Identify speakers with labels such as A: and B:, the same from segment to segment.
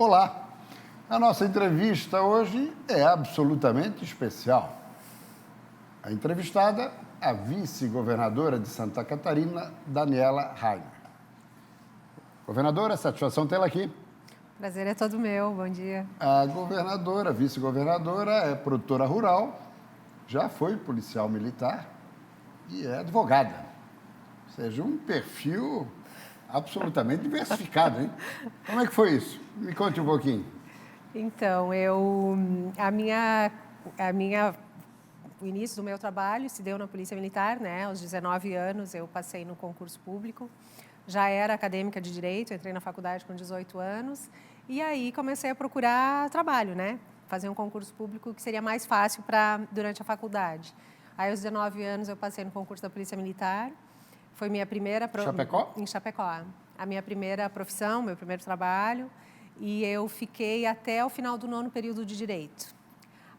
A: Olá! A nossa entrevista hoje é absolutamente especial. A entrevistada, a vice-governadora de Santa Catarina, Daniela Rainer. Governadora, satisfação tê-la aqui.
B: Prazer é todo meu, bom dia.
A: A governadora, vice-governadora, é produtora rural, já foi policial militar e é advogada. Ou seja, um perfil absolutamente diversificado, hein? Como é que foi isso? Me conte um pouquinho.
B: Então, o início do meu trabalho se deu na Polícia Militar, né? Aos 19 anos eu passei no concurso público. Já era acadêmica de Direito, entrei na faculdade com 18 anos. E aí comecei a procurar trabalho, né? Fazer um concurso público que seria mais fácil durante a faculdade. Aí aos 19 anos eu passei no concurso da Polícia Militar. Foi minha primeira...
A: Chapecó?
B: Em Chapecó. A minha primeira profissão, meu primeiro trabalho. E eu fiquei até o final do 9º período de Direito.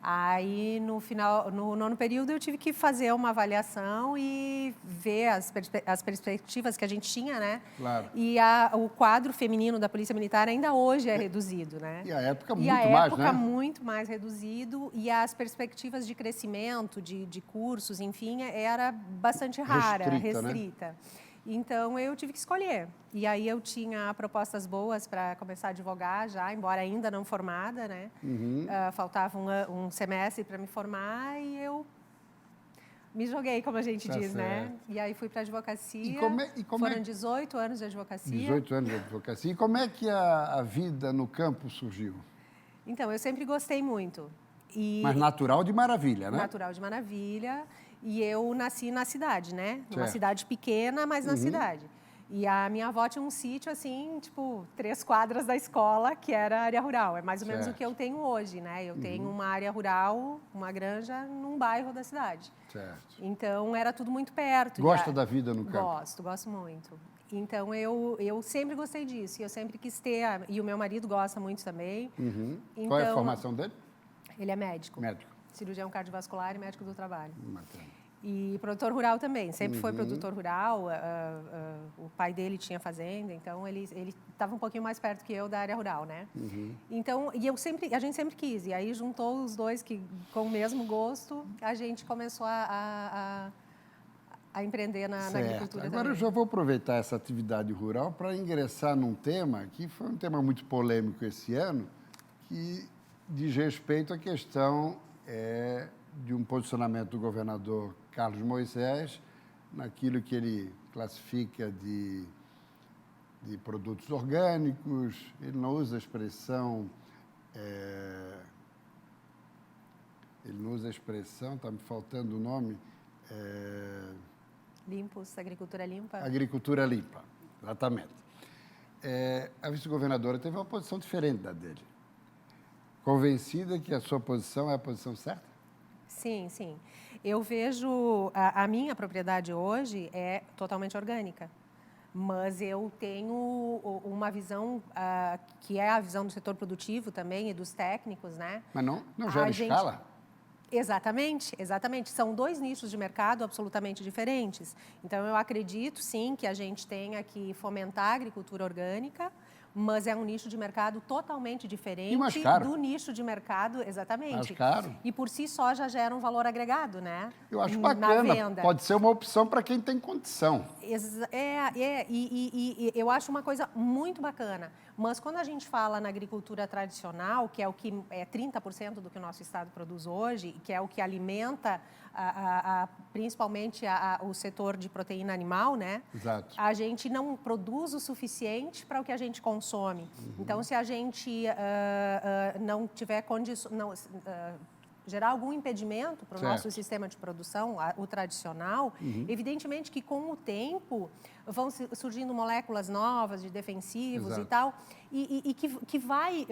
B: Aí, no 9º período, eu tive que fazer uma avaliação e ver as perspectivas que a gente tinha, né?
A: Claro.
B: E o quadro feminino da Polícia Militar ainda hoje é reduzido, né?
A: E a época muito mais, né? E a época
B: muito mais reduzido e as perspectivas de crescimento, de cursos, enfim, era bastante rara, restrita. Né? Então, eu tive que escolher. E aí, eu tinha propostas boas para começar a advogar já, embora ainda não formada, né?
A: Uhum.
B: Faltava um semestre para me formar e eu me joguei, como a gente diz, certo. Né? E aí, fui para a advocacia. Foram 18 anos de advocacia.
A: 18 anos de advocacia. E como é que a vida no campo surgiu?
B: Então, eu sempre gostei muito.
A: Mas natural de Maravilha, né?
B: Natural de Maravilha. E eu nasci na cidade, né? Numa cidade pequena, mas na cidade. E a minha avó tinha um sítio, assim, tipo, 3 quadras da escola, que era área rural. É mais ou menos o que eu tenho hoje, né? Eu tenho uma área rural, uma granja, num bairro da cidade.
A: Certo.
B: Então, era tudo muito perto.
A: Gosta da vida no campo?
B: Gosto muito. Então, eu sempre gostei disso. E eu sempre quis ter... E o meu marido gosta muito também.
A: Então, qual é a formação dele?
B: Ele é médico.
A: Médico.
B: Cirurgião cardiovascular e médico do trabalho.
A: Bacana.
B: E produtor rural também, sempre foi produtor rural, o pai dele tinha fazenda, então ele estava um pouquinho mais perto que eu da área rural, né? Então, e a gente sempre quis, e aí juntou os dois que com o mesmo gosto, a gente começou a empreender na agricultura.
A: Agora
B: também.
A: Eu já vou aproveitar essa atividade rural para ingressar num tema que foi um tema muito polêmico esse ano, que diz respeito à questão de um posicionamento do governador Carlos Moisés naquilo que ele classifica de produtos orgânicos. Ele não usa a expressão... está me faltando o nome...
B: Limpos, agricultura limpa.
A: Agricultura limpa, exatamente. A vice-governadora teve uma posição diferente da dele. Convencida que a sua posição é a posição certa?
B: Sim, sim. Eu vejo... A minha propriedade hoje é totalmente orgânica, mas eu tenho uma visão que é a visão do setor produtivo também e dos técnicos, né?
A: Mas não gera escala?
B: Exatamente. São 2 nichos de mercado absolutamente diferentes. Então, eu acredito, sim, que a gente tenha que fomentar a agricultura orgânica, mas é um nicho de mercado totalmente diferente do nicho de mercado, exatamente.
A: Mais caro.
B: E por si só já gera um valor agregado, né?
A: Eu acho bacana.
B: Na venda.
A: Pode ser uma opção para quem tem condição.
B: E eu acho uma coisa muito bacana. Mas quando a gente fala na agricultura tradicional, que é o que é 30% do que o nosso estado produz hoje, que é o que alimenta principalmente o setor de proteína animal, né?
A: Exato.
B: A gente não produz o suficiente para o que a gente consome. Então, se a gente não tiver condições... gerar algum impedimento para o nosso sistema de produção, o tradicional, evidentemente que com o tempo vão surgindo moléculas novas de defensivos e tal, e que vai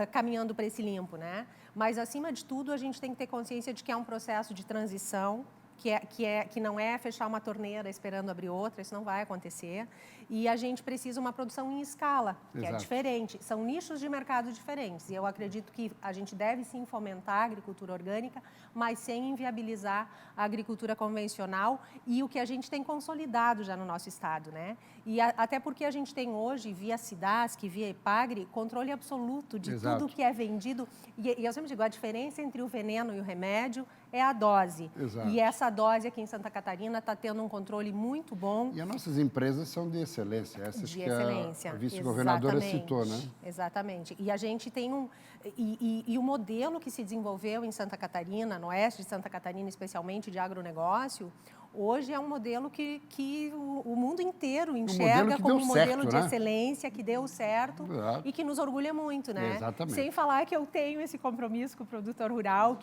B: caminhando para esse limpo, né? Mas, acima de tudo, a gente tem que ter consciência de que é um processo de transição, que não é fechar uma torneira esperando abrir outra, isso não vai acontecer. E a gente precisa uma produção em escala, que é diferente. São nichos de mercado diferentes. E eu acredito que a gente deve sim fomentar a agricultura orgânica, mas sem inviabilizar a agricultura convencional e o que a gente tem consolidado já no nosso estado, né? E até porque a gente tem hoje, via SIDASC, via EPAGRE, controle absoluto de tudo que é vendido. E eu sempre digo, a diferença entre o veneno e o remédio é a dose. E essa dose aqui em Santa Catarina está tendo um controle muito bom.
A: E as nossas empresas são de excelência, essas
B: de
A: que
B: excelência.
A: A vice-governadora citou, né?
B: Exatamente. E a gente tem e o modelo que se desenvolveu em Santa Catarina, no oeste de Santa Catarina, especialmente de agronegócio, hoje é um modelo que o mundo inteiro enxerga como um modelo de excelência, que deu certo e que nos orgulha muito, né?
A: Exatamente.
B: Sem falar que eu tenho esse compromisso com o produtor rural,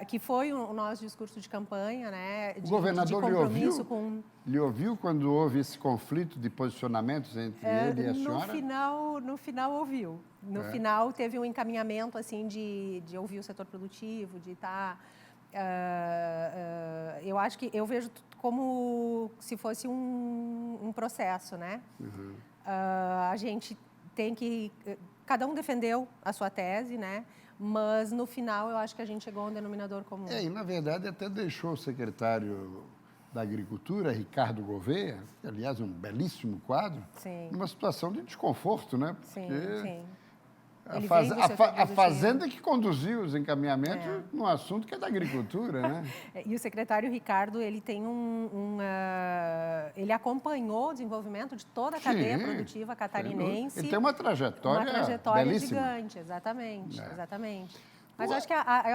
B: que foi o nosso discurso de campanha, né?
A: O governador lhe ouviu quando houve esse conflito de posicionamentos entre ele e a senhora?
B: No final ouviu. No final teve um encaminhamento assim de ouvir o setor produtivo, de estar... eu acho que eu vejo como se fosse um processo, né? A gente tem que... Cada um defendeu a sua tese, né? Mas, no final, eu acho que a gente chegou a um denominador comum.
A: E, na verdade, até deixou o secretário da Agricultura, Ricardo Gouveia, que, aliás, é um belíssimo quadro, numa situação de desconforto, né?
B: Sim.
A: A fazenda que conduziu os encaminhamentos num assunto que é da agricultura, né?
B: E o secretário Ricardo, ele tem ele acompanhou o desenvolvimento de toda a cadeia produtiva catarinense.
A: Ele tem uma trajetória belíssima.
B: Gigante, exatamente. Mas eu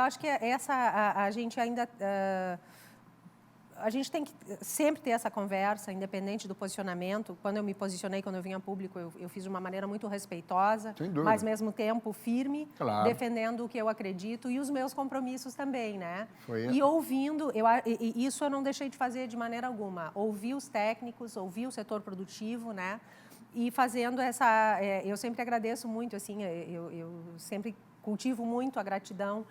B: acho que a gente ainda... a gente tem que sempre ter essa conversa, independente do posicionamento. Quando eu me posicionei, quando eu vim a público, eu fiz de uma maneira muito respeitosa, mas, ao mesmo tempo, firme, defendendo o que eu acredito e os meus compromissos também, né? E ouvindo, isso eu não deixei de fazer de maneira alguma. Ouvir os técnicos, ouvir o setor produtivo, né? E fazendo essa... eu sempre agradeço muito, assim, eu sempre cultivo muito a gratidão,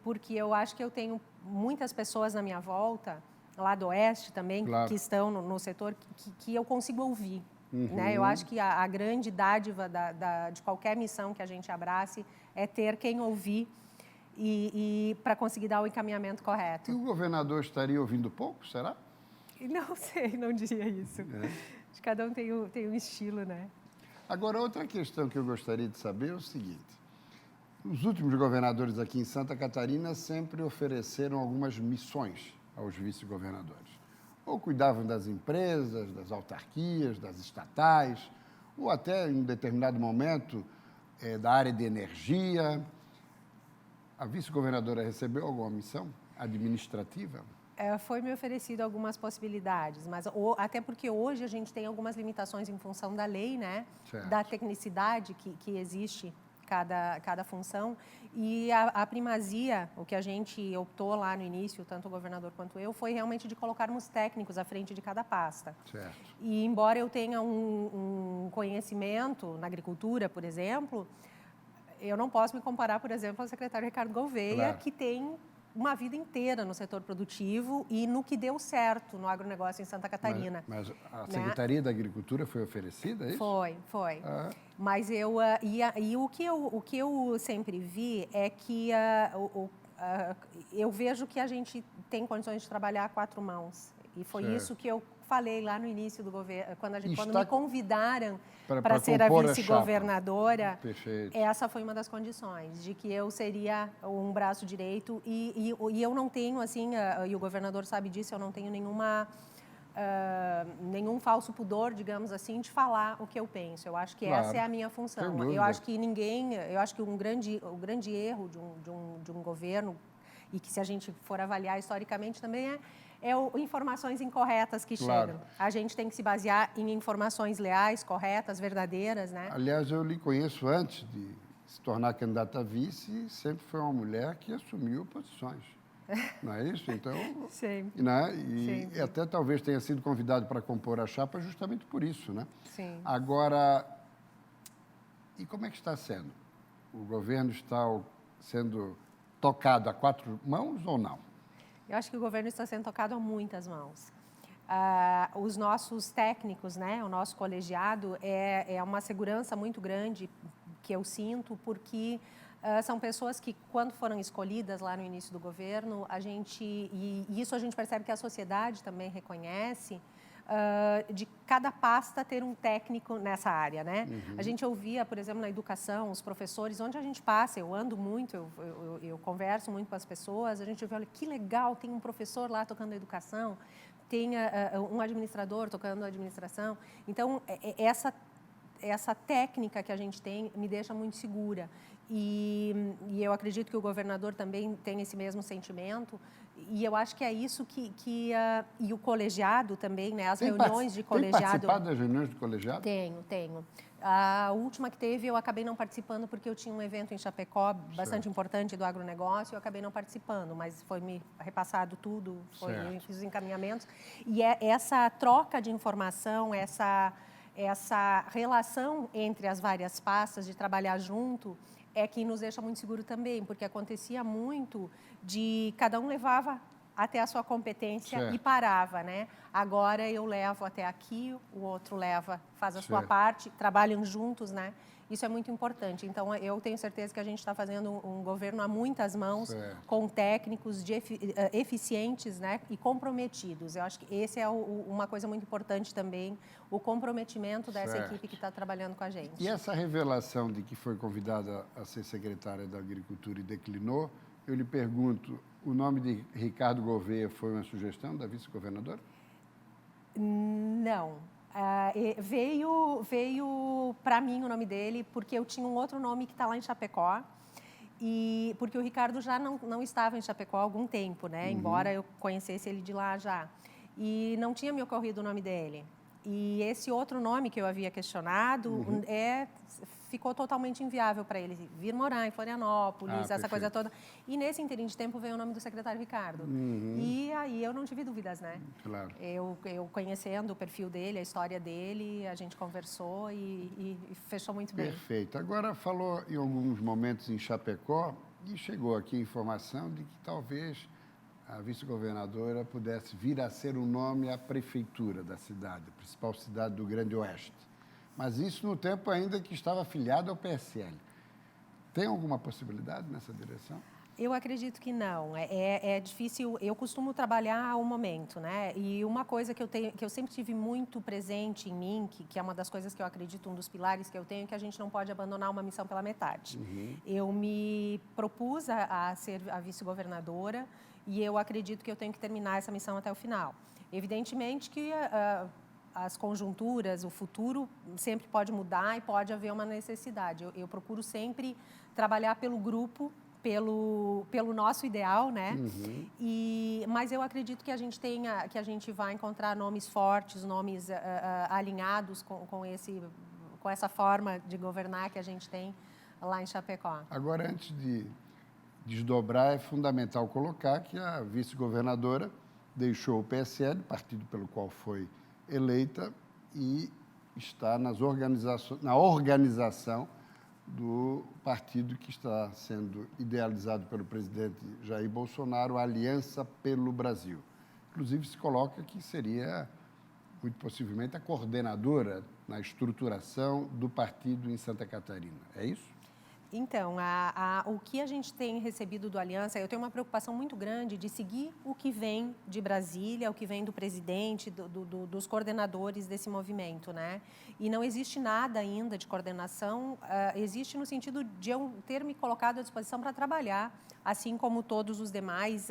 B: porque eu acho que eu tenho muitas pessoas na minha volta, lá do Oeste também, que estão no setor, que eu consigo ouvir. Né? Eu acho que a grande dádiva de qualquer missão que a gente abrace é ter quem ouvir e para conseguir dar o encaminhamento correto.
A: E o governador estaria ouvindo pouco, será?
B: Não sei, não diria isso. Acho que cada um tem um estilo, né?
A: Agora, outra questão que eu gostaria de saber é o seguinte. Os últimos governadores aqui em Santa Catarina sempre ofereceram algumas missões aos vice-governadores. Ou cuidavam das empresas, das autarquias, das estatais, ou até, em um determinado momento, da área de energia. A vice-governadora recebeu alguma missão administrativa?
B: Foi-me oferecido algumas possibilidades, mas até porque hoje a gente tem algumas limitações em função da lei, né? Da tecnicidade que existe cada função. E a primazia, o que a gente optou lá no início, tanto o governador quanto eu, foi realmente de colocarmos técnicos à frente de cada pasta. E embora eu tenha um conhecimento na agricultura, por exemplo, eu não posso me comparar, por exemplo, ao secretário Ricardo Gouveia, que tem uma vida inteira no setor produtivo e no que deu certo no agronegócio em Santa Catarina.
A: Mas a Secretaria da Agricultura foi oferecida, é isso?
B: Foi. Mas o que eu sempre vi é que eu vejo que a gente tem condições de trabalhar a quatro mãos. E foi isso que eu falei lá no início do governo, quando me convidaram para ser a vice-governadora. Essa foi uma das condições, de que eu seria um braço direito e eu não tenho, assim, e o governador sabe disso, eu não tenho nenhum falso pudor, digamos assim, de falar o que eu penso. Eu acho que essa é a minha função. Eu acho que o grande erro de um governo, e que se a gente for avaliar historicamente também informações incorretas que chegam. A gente tem que se basear em informações leais, corretas, verdadeiras, né?
A: Aliás, eu lhe conheço antes de se tornar candidata a vice, sempre foi uma mulher que assumiu posições. Não é isso? Então,
B: sempre.
A: Né? E até talvez tenha sido convidado para compor a chapa justamente por isso, né?
B: Sim.
A: Agora, e como é que está sendo? O governo está sendo tocado a quatro mãos ou não?
B: Eu acho que o governo está sendo tocado a muitas mãos. Os nossos técnicos, né, o nosso colegiado, é uma segurança muito grande que eu sinto, porque são pessoas que, quando foram escolhidas lá no início do governo, e isso a gente percebe que a sociedade também reconhece, de cada pasta ter um técnico nessa área, né?
A: Uhum.
B: A gente ouvia, por exemplo, na educação, os professores, onde a gente passa, eu ando muito, eu converso muito com as pessoas, a gente vê, olha, que legal, tem um professor lá tocando educação, tem um administrador tocando administração. Então, essa técnica que a gente tem me deixa muito segura. E eu acredito que o governador também tem esse mesmo sentimento. E eu acho que é isso e o colegiado também, né? As reuniões de colegiado.
A: Tem participado das reuniões de colegiado?
B: Tenho. A última que teve, eu acabei não participando porque eu tinha um evento em Chapecó bastante importante do agronegócio, eu acabei não participando, mas foi me repassado tudo, eu fiz os encaminhamentos. E essa troca de informação, essa relação entre as várias pastas de trabalhar junto é que nos deixa muito seguro também, porque acontecia muito de cada um levava até a sua competência e parava, né? Agora eu levo até aqui, o outro faz a sua parte, trabalham juntos, né? Isso é muito importante. Então, eu tenho certeza que a gente está fazendo um governo a muitas mãos, com técnicos eficientes, né? E comprometidos. Eu acho que esse é uma coisa muito importante também, o comprometimento dessa equipe que está trabalhando com a gente.
A: E essa revelação de que foi convidada a ser secretária da Agricultura e declinou, eu lhe pergunto, o nome de Ricardo Gouveia foi uma sugestão da vice-governadora?
B: Não. Veio para mim o nome dele porque eu tinha um outro nome que está lá em Chapecó e porque o Ricardo já não estava em Chapecó há algum tempo, né? Embora eu conhecesse ele de lá já. E não tinha me ocorrido o nome dele. E esse outro nome que eu havia questionado ficou totalmente inviável para ele vir morar em Florianópolis, essa coisa toda. E nesse interim de tempo veio o nome do secretário Ricardo. E aí eu não tive dúvidas, né?
A: Claro.
B: Eu conhecendo o perfil dele, a história dele, a gente conversou e fechou muito bem.
A: Perfeito. Agora, falou em alguns momentos em Chapecó e chegou aqui a informação de que talvez a vice-governadora pudesse vir a ser um nome à prefeitura da cidade, a principal cidade do Grande Oeste. Mas isso no tempo ainda que estava afiliado ao PSL. Tem alguma possibilidade nessa direção?
B: Eu acredito que não. É difícil. Eu costumo trabalhar ao momento, né? E uma coisa que eu sempre tive muito presente em mim, que é uma das coisas que eu acredito, um dos pilares que eu tenho, é que a gente não pode abandonar uma missão pela metade. Eu me propus a ser a vice-governadora e eu acredito que eu tenho que terminar essa missão até o final. Evidentemente que as conjunturas, o futuro sempre pode mudar e pode haver uma necessidade. Eu procuro sempre trabalhar pelo grupo, pelo nosso ideal, né? Mas eu acredito que a gente vai encontrar nomes fortes, nomes alinhados com essa forma de governar que a gente tem lá em Chapecó.
A: Agora, antes de desdobrar, é fundamental colocar que a vice-governadora deixou o PSL, partido pelo qual foi eleita, e está na organização do partido que está sendo idealizado pelo presidente Jair Bolsonaro, a Aliança pelo Brasil. Inclusive, se coloca que seria, muito possivelmente, a coordenadora na estruturação do partido em Santa Catarina. É isso?
B: Então, o que a gente tem recebido do Aliança, eu tenho uma preocupação muito grande de seguir o que vem de Brasília, o que vem do presidente, dos coordenadores desse movimento, né? E não existe nada ainda de coordenação, existe no sentido de eu ter me colocado à disposição para trabalhar, assim como todos os demais,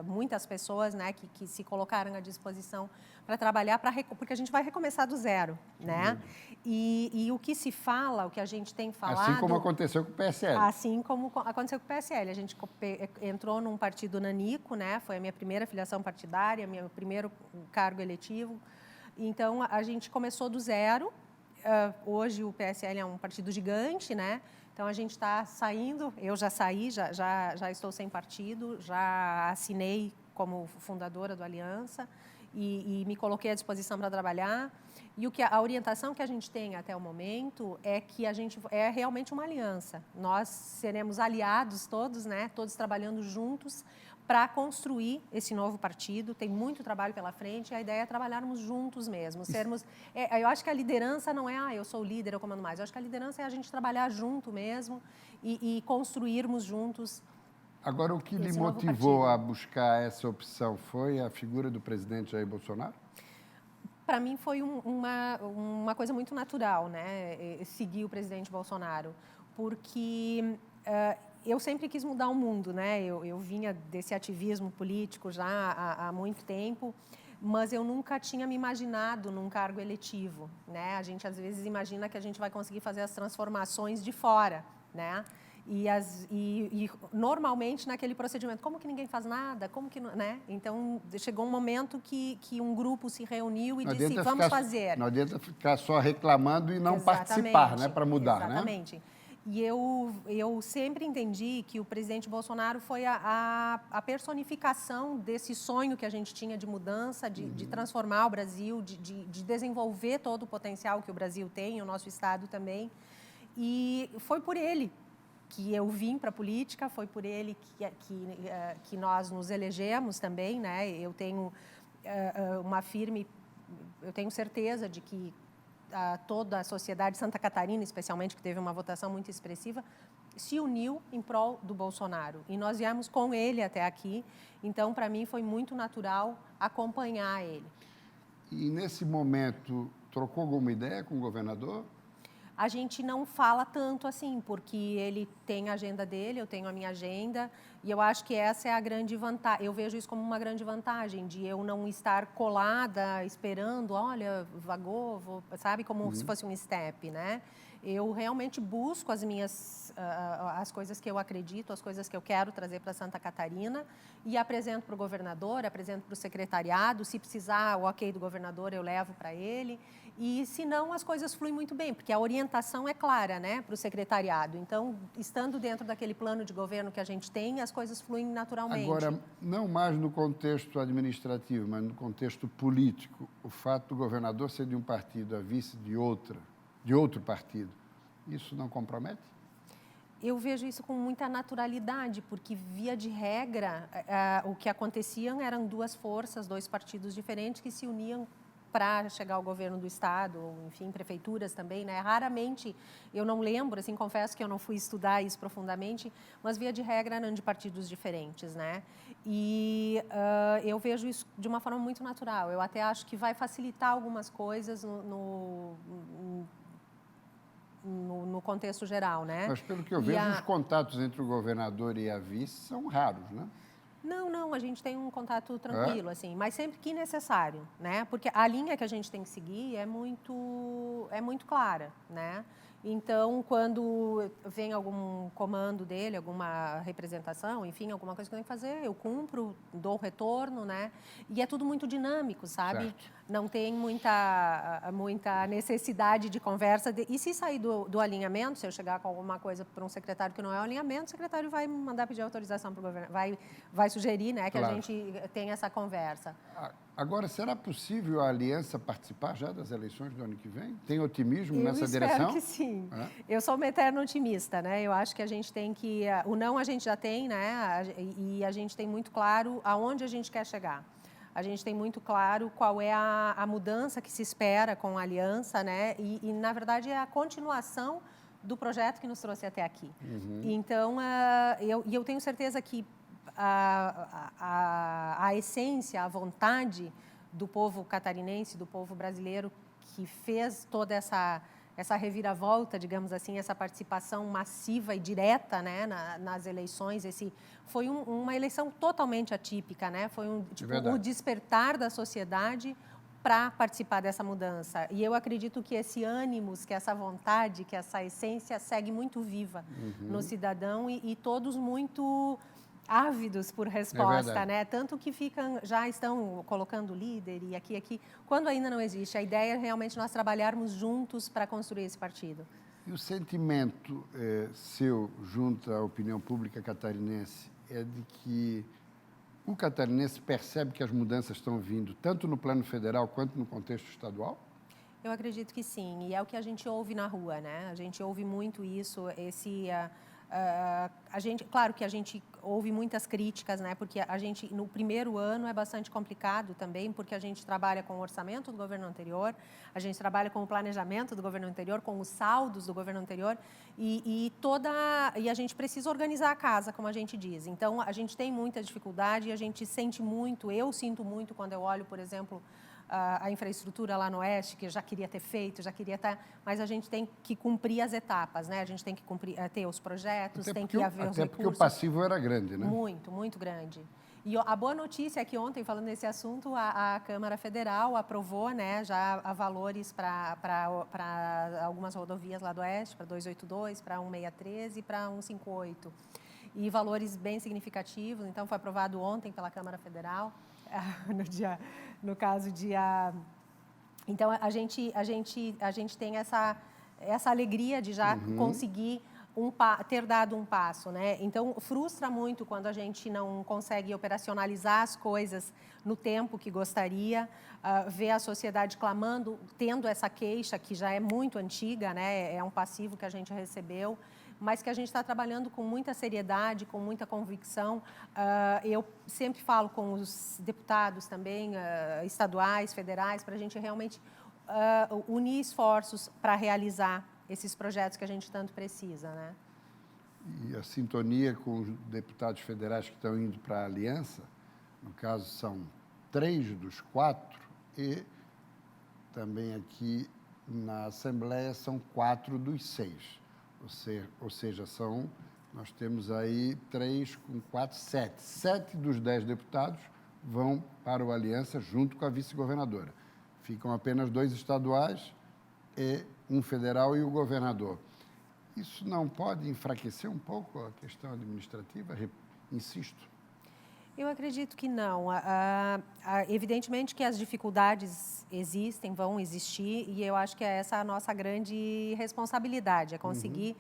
B: muitas pessoas, né, que se colocaram à disposição para trabalhar, porque a gente vai recomeçar do zero, né? E o que se fala, o que a gente tem falado...
A: Assim como aconteceu com o PSL.
B: Assim como aconteceu com o PSL. A gente entrou num partido nanico, né? Foi a minha primeira filiação partidária, meu primeiro cargo eletivo. Então, a gente começou do zero. Hoje, o PSL é um partido gigante, né? Então, a gente está saindo. Eu já saí, já estou sem partido, já assinei como fundadora do Aliança e me coloquei à disposição para trabalhar. E a orientação que a gente tem até o momento é que a gente é realmente uma aliança. Nós seremos aliados todos, né? Todos trabalhando juntos para construir esse novo partido. Tem muito trabalho pela frente, e a ideia é trabalharmos juntos mesmo, sermos... eu acho que a liderança não é, eu sou o líder, eu comando mais. Eu acho que a liderança é a gente trabalhar junto mesmo e construirmos juntos.
A: Agora, o que lhe motivou a buscar essa opção foi a figura do presidente Jair Bolsonaro?
B: Para mim foi uma coisa muito natural, né? Seguir o presidente Bolsonaro, porque eu sempre quis mudar o mundo, né? Eu vinha desse ativismo político já há muito tempo, mas eu nunca tinha me imaginado num cargo eletivo, né? A gente às vezes imagina que a gente vai conseguir fazer as transformações de fora, né? E normalmente naquele procedimento, como que ninguém faz nada? Como que, né? Então, chegou um momento que um grupo se reuniu e disse, vamos fazer.
A: Não adianta ficar só reclamando e não participar, né? Para mudar,
B: exatamente. Né? E eu sempre entendi que o presidente Bolsonaro foi a personificação desse sonho que a gente tinha de mudança, de transformar o Brasil, de desenvolver todo o potencial que o Brasil tem, o nosso Estado também. E foi por ele que eu vim para a política, foi por ele que nós nos elegemos também, né? Eu tenho eu tenho certeza de que toda a sociedade, Santa Catarina especialmente, que teve uma votação muito expressiva, se uniu em prol do Bolsonaro. E nós viemos com ele até aqui, então, para mim, foi muito natural acompanhar ele.
A: E, nesse momento, trocou alguma ideia com o governador?
B: A gente não fala tanto assim, porque ele tem a agenda dele, eu tenho a minha agenda, e eu acho que essa é a grande vantagem. Eu vejo isso como uma grande vantagem, de eu não estar colada, esperando, olha, vagou, sabe, como se fosse um step, né? Eu realmente busco as coisas que eu acredito, as coisas que eu quero trazer para Santa Catarina e apresento para o governador, apresento para o secretariado. Se precisar o ok do governador, eu levo para ele. E, se não, as coisas fluem muito bem, porque a orientação é clara, né, para o secretariado. Então, estando dentro daquele plano de governo que a gente tem, as coisas fluem naturalmente.
A: Agora, não mais no contexto administrativo, mas no contexto político, o fato do governador ser de um partido, a vice de outro partido, isso não compromete?
B: Eu vejo isso com muita naturalidade, porque, via de regra, o que acontecia eram duas forças, dois partidos diferentes que se uniam para chegar ao governo do Estado, enfim, prefeituras também, né? Raramente, eu não lembro, assim, confesso que eu não fui estudar isso profundamente, mas, via de regra, eram de partidos diferentes, né? E eu vejo isso de uma forma muito natural. Eu até acho que vai facilitar algumas coisas no contexto geral, né?
A: Mas, pelo que eu vejo, os contatos entre o governador e a vice são raros, né?
B: Não, a gente tem um contato tranquilo, assim, mas sempre que necessário, né? Porque a linha que a gente tem que seguir é muito clara, né? Então, quando vem algum comando dele, alguma representação, enfim, alguma coisa que eu tenho que fazer, eu cumpro, dou retorno, né? E é tudo muito dinâmico, sabe?
A: Certo.
B: Não tem muita necessidade de conversa. E se sair do alinhamento, se eu chegar com alguma coisa para um secretário que não é o alinhamento, o secretário vai mandar pedir autorização para o governo, vai sugerir, né, que a gente tenha essa conversa.
A: Agora, será possível a aliança participar já das eleições do ano que vem? Tem otimismo nessa direção?
B: Eu espero que sim. Eu sou uma eterna otimista, né? Eu acho que a gente tem que... O não a gente já tem, né? E a gente tem muito claro aonde a gente quer chegar. A gente tem muito claro qual é a mudança que se espera com a aliança, né? E na verdade, é a continuação do projeto que nos trouxe até aqui. Então, eu tenho certeza que a essência, a vontade do povo catarinense, do povo brasileiro, que fez toda essa reviravolta, digamos assim, essa participação massiva e direta, né, nas eleições. Foi uma eleição totalmente atípica, né? Foi o despertar da sociedade para participar dessa mudança. E eu acredito que esse ânimos, que essa vontade, que essa essência segue muito viva no cidadão e todos muito ávidos por resposta, né? Tanto que já estão colocando líder e aqui, quando ainda não existe. A ideia é realmente nós trabalharmos juntos para construir esse partido.
A: E o sentimento seu, junto à opinião pública catarinense, é de que o catarinense percebe que as mudanças estão vindo, tanto no plano federal quanto no contexto estadual?
B: Eu acredito que sim, e é o que a gente ouve na rua, né? A gente ouve muito isso, Claro que a gente ouve muitas críticas, né? Porque a gente, no primeiro ano, é bastante complicado também, porque a gente trabalha com o orçamento do governo anterior, a gente trabalha com o planejamento do governo anterior, com os saldos do governo anterior, e a gente precisa organizar a casa, como a gente diz. Então, a gente tem muita dificuldade e a gente sente muito, eu sinto muito quando eu olho, por exemplo, a infraestrutura lá no Oeste, que eu já queria ter feito, já queria estar... Mas a gente tem que cumprir as etapas, né? A gente tem que ter os projetos, tem que haver os recursos.
A: Até porque o passivo era grande, né?
B: Muito, muito grande. E a boa notícia é que ontem, falando nesse assunto, a Câmara Federal aprovou, né, já valores para algumas rodovias lá do Oeste, para 282, para 1613 e para 158. E valores bem significativos. Então, foi aprovado ontem pela Câmara Federal. No caso, dia... Então, a gente tem essa alegria de já conseguir ter dado um passo, né? Então, frustra muito quando a gente não consegue operacionalizar as coisas no tempo que gostaria, ver a sociedade clamando, tendo essa queixa que já é muito antiga, né? É um passivo que a gente recebeu, mas que a gente está trabalhando com muita seriedade, com muita convicção. Eu sempre falo com os deputados também, estaduais, federais, para a gente realmente unir esforços para realizar esses projetos que a gente tanto precisa, né?
A: E a sintonia com os deputados federais que estão indo para a aliança, no caso são 3 dos 4, e também aqui na Assembleia são 4 dos 6. Ou seja, nós temos aí 3 com 4, 7. 7 dos 10 deputados vão para a aliança junto com a vice-governadora. Ficam apenas 2 estaduais e um federal e o governador. Isso não pode enfraquecer um pouco a questão administrativa? Insisto.
B: Eu acredito que não. Evidentemente que as dificuldades existem, vão existir, e eu acho que essa é a nossa grande responsabilidade, é conseguir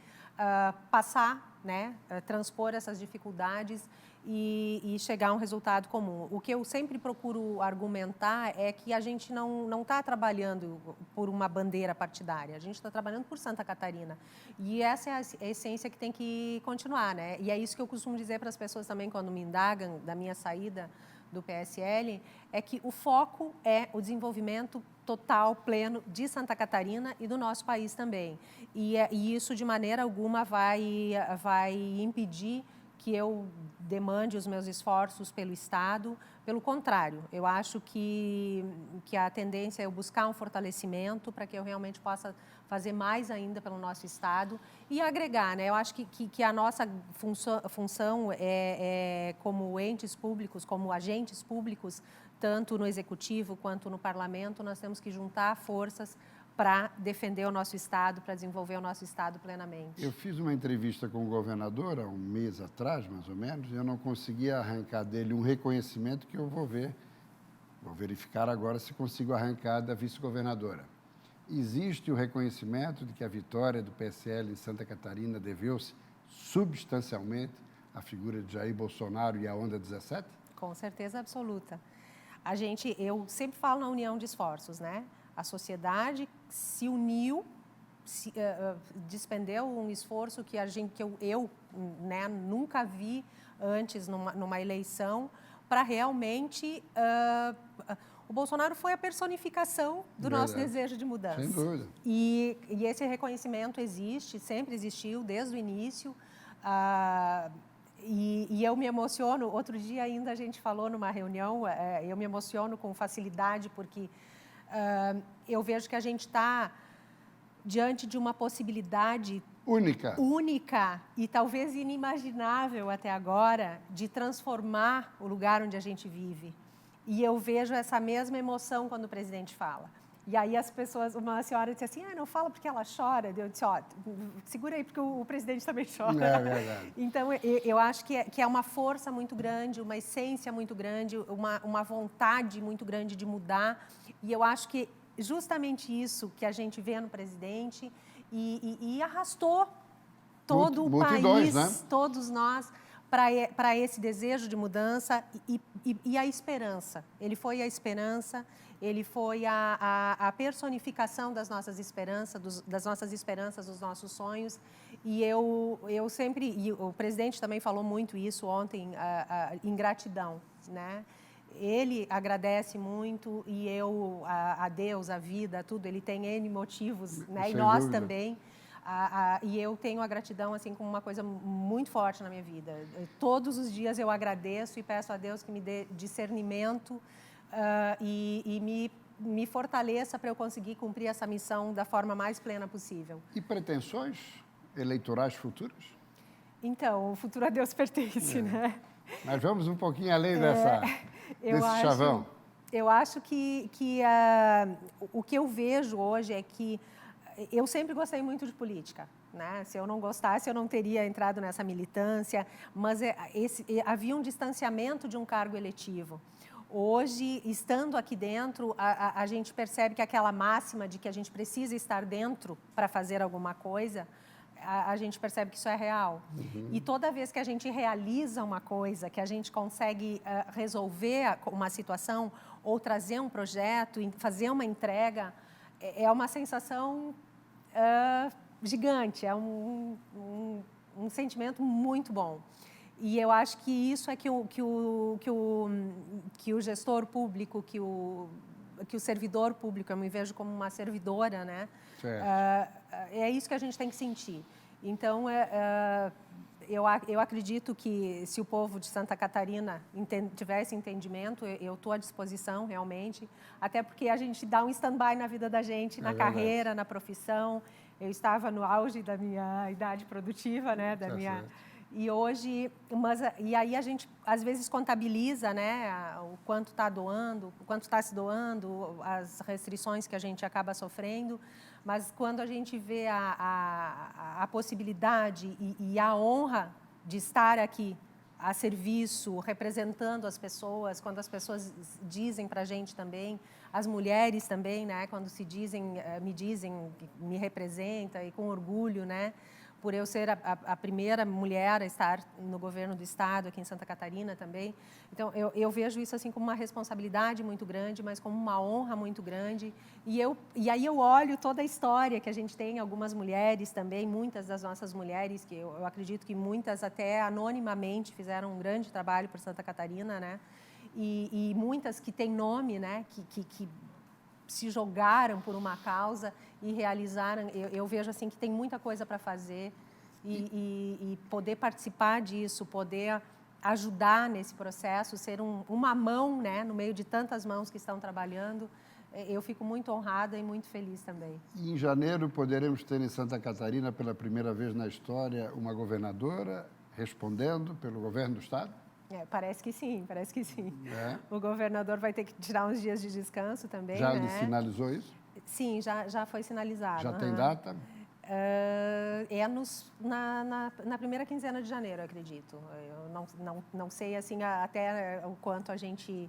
B: passar, né, transpor essas dificuldades e chegar a um resultado comum. O que eu sempre procuro argumentar é que a gente não está trabalhando por uma bandeira partidária, a gente está trabalhando por Santa Catarina. E essa é a essência que tem que continuar, né? E é isso que eu costumo dizer para as pessoas também quando me indagam da minha saída do PSL, é que o foco é o desenvolvimento total, pleno de Santa Catarina e do nosso país também. E isso, de maneira alguma, vai impedir que eu demande os meus esforços pelo Estado. Pelo contrário, eu acho que a tendência é eu buscar um fortalecimento para que eu realmente possa fazer mais ainda pelo nosso Estado e agregar, né? Eu acho que a nossa função é como entes públicos, como agentes públicos, tanto no Executivo quanto no Parlamento, nós temos que juntar forças para defender o nosso Estado, para desenvolver o nosso Estado plenamente.
A: Eu fiz uma entrevista com o governador há um mês atrás, mais ou menos, e eu não conseguia arrancar dele um reconhecimento que eu vou verificar agora se consigo arrancar da vice-governadora. Existe o reconhecimento de que a vitória do PSL em Santa Catarina deveu-se substancialmente à figura de Jair Bolsonaro e à Onda 17?
B: Com certeza absoluta. Eu sempre falo na união de esforços, né? A sociedade se uniu, despendeu um esforço que eu né, nunca vi antes numa eleição para realmente... o Bolsonaro foi a personificação do nosso desejo de mudança.
A: Sem dúvida.
B: E esse reconhecimento existe, sempre existiu, desde o início. E eu me emociono, outro dia ainda a gente falou numa reunião, eu me emociono com facilidade porque eu vejo que a gente está diante de uma possibilidade única e talvez inimaginável até agora de transformar o lugar onde a gente vive. E eu vejo essa mesma emoção quando o presidente fala. E aí as pessoas, uma senhora disse assim, não fala porque ela chora. Eu disse, segura aí porque o presidente também chora.
A: É verdade.
B: Então, eu acho que é uma força muito grande, uma essência muito grande, uma vontade muito grande de mudar. E eu acho que justamente isso que a gente vê no presidente e arrastou todo o país,
A: né?
B: todos nós, para esse desejo de mudança e a esperança. Ele foi a esperança, ele foi a personificação das nossas esperanças, dos nossos sonhos. E eu sempre, e o presidente também falou muito isso ontem, em gratidão, né? Ele agradece muito e a Deus, a vida, tudo, ele tem N motivos, né? E nós também. E eu tenho a gratidão assim como uma coisa muito forte na minha vida. Todos os dias eu agradeço e peço a Deus que me dê discernimento e me fortaleça para eu conseguir cumprir essa missão da forma mais plena possível.
A: E pretensões eleitorais futuras?
B: Então, o futuro a Deus pertence, né?
A: Mas vamos um pouquinho além desse chavão.
B: Eu acho que o que eu vejo hoje é que eu sempre gostei muito de política, né? Se eu não gostasse, eu não teria entrado nessa militância, mas havia um distanciamento de um cargo eletivo. Hoje, estando aqui dentro, a gente percebe que aquela máxima de que a gente precisa estar dentro para fazer alguma coisa, a gente percebe que isso é real. Uhum. E toda vez que a gente realiza uma coisa, que a gente consegue resolver uma situação ou trazer um projeto, fazer uma entrega, é uma sensação gigante, é um sentimento muito bom. E eu acho que isso é que o gestor público, que o servidor público, eu me vejo como uma servidora, né? É isso que a gente tem que sentir. Então, eu acredito que se o povo de Santa Catarina tivesse entendimento, eu estou à disposição, realmente, até porque a gente dá um stand-by na vida da gente, na carreira, na profissão. Eu estava no auge da minha idade produtiva, né? E hoje, e aí a gente às vezes contabiliza, né, o quanto está doando, o quanto está se doando, as restrições que a gente acaba sofrendo, mas quando a gente vê a possibilidade e a honra de estar aqui a serviço, representando as pessoas, quando as pessoas dizem para a gente também, as mulheres também, né, quando me representa e com orgulho, né, por eu ser a primeira mulher a estar no governo do estado aqui em Santa Catarina também. Então, eu vejo isso assim como uma responsabilidade muito grande, mas como uma honra muito grande. E aí eu olho toda a história que a gente tem, algumas mulheres também, muitas das nossas mulheres, que eu acredito que muitas até anonimamente fizeram um grande trabalho por Santa Catarina, né? E muitas que têm nome, né? Que se jogaram por uma causa e realizaram. Eu vejo assim que tem muita coisa para fazer e poder participar disso, poder ajudar nesse processo, ser uma mão, né, no meio de tantas mãos que estão trabalhando. Eu fico muito honrada e muito feliz também.
A: E em janeiro poderemos ter em Santa Catarina, pela primeira vez na história, uma governadora respondendo pelo governo do estado?
B: Parece que sim, parece que sim. O governador vai ter que tirar uns dias de descanso também,
A: Já
B: né?
A: lhe sinalizou isso?
B: Sim, já foi sinalizado.
A: Já tem data?
B: Na primeira quinzena de janeiro, eu acredito. Eu não sei assim até o quanto a gente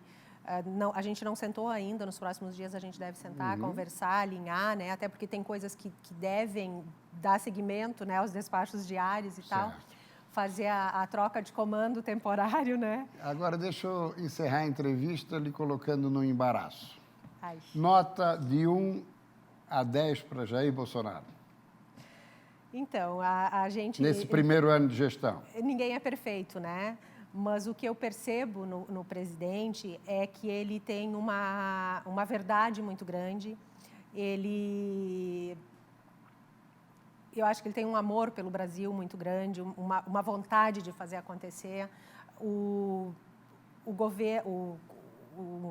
B: não sentou ainda. Nos próximos dias a gente deve sentar, conversar, alinhar, né? Até porque tem coisas que devem dar seguimento, né, aos despachos diários e tal. Fazer a troca de comando temporário, né?
A: Agora, deixa eu encerrar a entrevista lhe colocando no embaraço.
B: Ai.
A: Nota de 1 a 10 para Jair Bolsonaro.
B: Então, a gente...
A: Nesse primeiro ano de gestão.
B: Ninguém é perfeito, né? Mas o que eu percebo no presidente é que ele tem uma verdade muito grande. Eu acho que ele tem um amor pelo Brasil muito grande, uma vontade de fazer acontecer.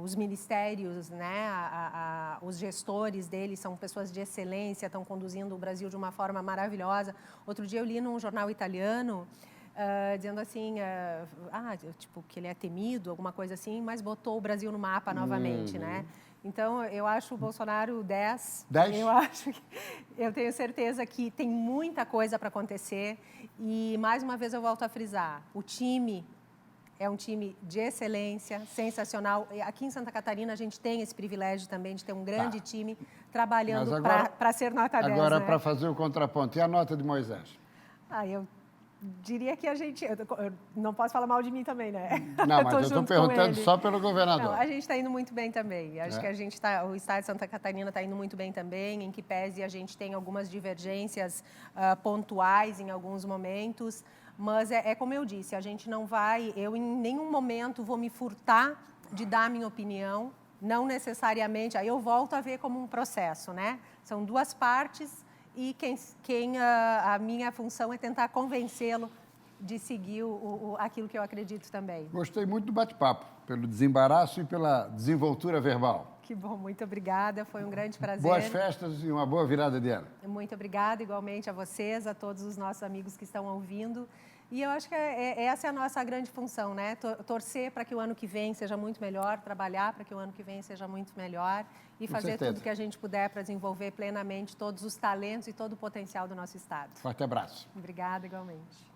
B: Os ministérios, né, os gestores dele são pessoas de excelência, estão conduzindo o Brasil de uma forma maravilhosa. Outro dia eu li num jornal italiano dizendo assim, tipo, que ele é temido, alguma coisa assim, mas botou o Brasil no mapa novamente, né? Então, eu acho o Bolsonaro 10.
A: 10?
B: Eu tenho certeza que tem muita coisa para acontecer. E, mais uma vez, eu volto a frisar, o time é um time de excelência, sensacional. Aqui em Santa Catarina, a gente tem esse privilégio também de ter um grande time trabalhando para ser nota 10.
A: Agora, né? Para fazer o contraponto. E a nota de Moisés?
B: diria que a gente... Eu não posso falar mal de mim também, né?
A: Não, mas eu estou perguntando só pelo governador.
B: Não, a gente está indo muito bem também. Acho que o Estado de Santa Catarina está indo muito bem também, em que pese a gente tem algumas divergências pontuais em alguns momentos, mas como eu disse, a gente não vai... Eu, em nenhum momento, vou me furtar de dar a minha opinião, não necessariamente... Aí eu volto a ver como um processo, né? São duas partes... E a minha função é tentar convencê-lo de seguir aquilo que eu acredito também.
A: Gostei muito do bate-papo, pelo desembaraço e pela desenvoltura verbal.
B: Que bom, muito obrigada, foi um grande prazer.
A: Boas festas e uma boa virada de ano.
B: Muito obrigada, igualmente a vocês, a todos os nossos amigos que estão ouvindo. E eu acho que essa é a nossa grande função, né? Torcer para que o ano que vem seja muito melhor, trabalhar para que o ano que vem seja muito melhor e fazer tudo que a gente puder para desenvolver plenamente todos os talentos e todo o potencial do nosso Estado.
A: Forte abraço.
B: Obrigada, igualmente.